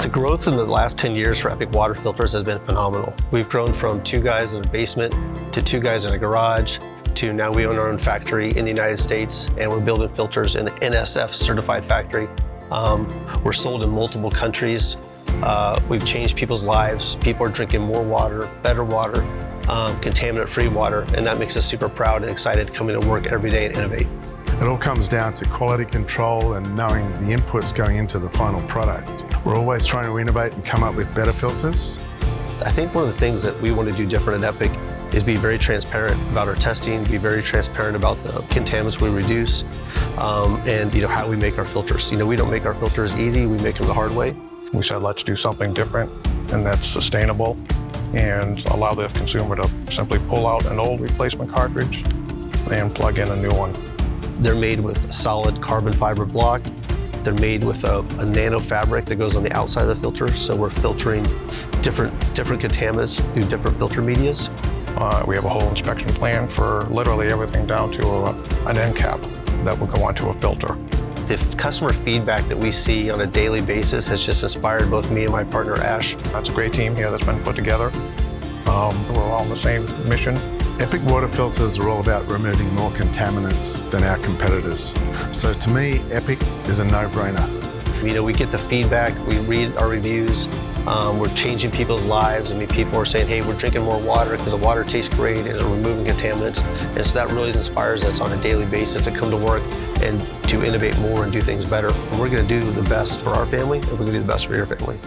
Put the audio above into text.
The growth in the last 10 years for Epic water filters has been phenomenal. We've grown from 2 guys in a basement to 2 guys in a garage to now we own our own factory in the United States and we're building filters in an NSF-certified factory. We're sold in multiple countries. We've changed people's lives. People are drinking more water, better water, contaminant-free water, and that makes us super proud and excited coming to work every day and innovate. It all comes down to quality control and knowing the inputs going into the final product. We're always trying to innovate and come up with better filters. I think one of the things that we want to do different at Epic is be very transparent about our testing, be very transparent about the contaminants we reduce, and how we make our filters. We don't make our filters easy, we make them the hard way. We said, let's do something different and that's sustainable and allow the consumer to simply pull out an old replacement cartridge and plug in a new one. They're made with a solid carbon fiber block. They're made with a nano fabric that goes on the outside of the filter, so we're filtering different contaminants through different filter medias. We have a whole inspection plan for literally everything down to an end cap that will go onto a filter. The customer feedback that we see on a daily basis has just inspired both me and my partner, Ash. That's a great team here that's been put together. We're all on the same mission. Epic water filters are all about removing more contaminants than our competitors. So to me, Epic is a no-brainer. We get the feedback, we read our reviews, we're changing people's lives. People are saying, hey, we're drinking more water because the water tastes great and it's removing contaminants. And so that really inspires us on a daily basis to come to work and to innovate more and do things better. And we're gonna do the best for our family and we're gonna do the best for your family.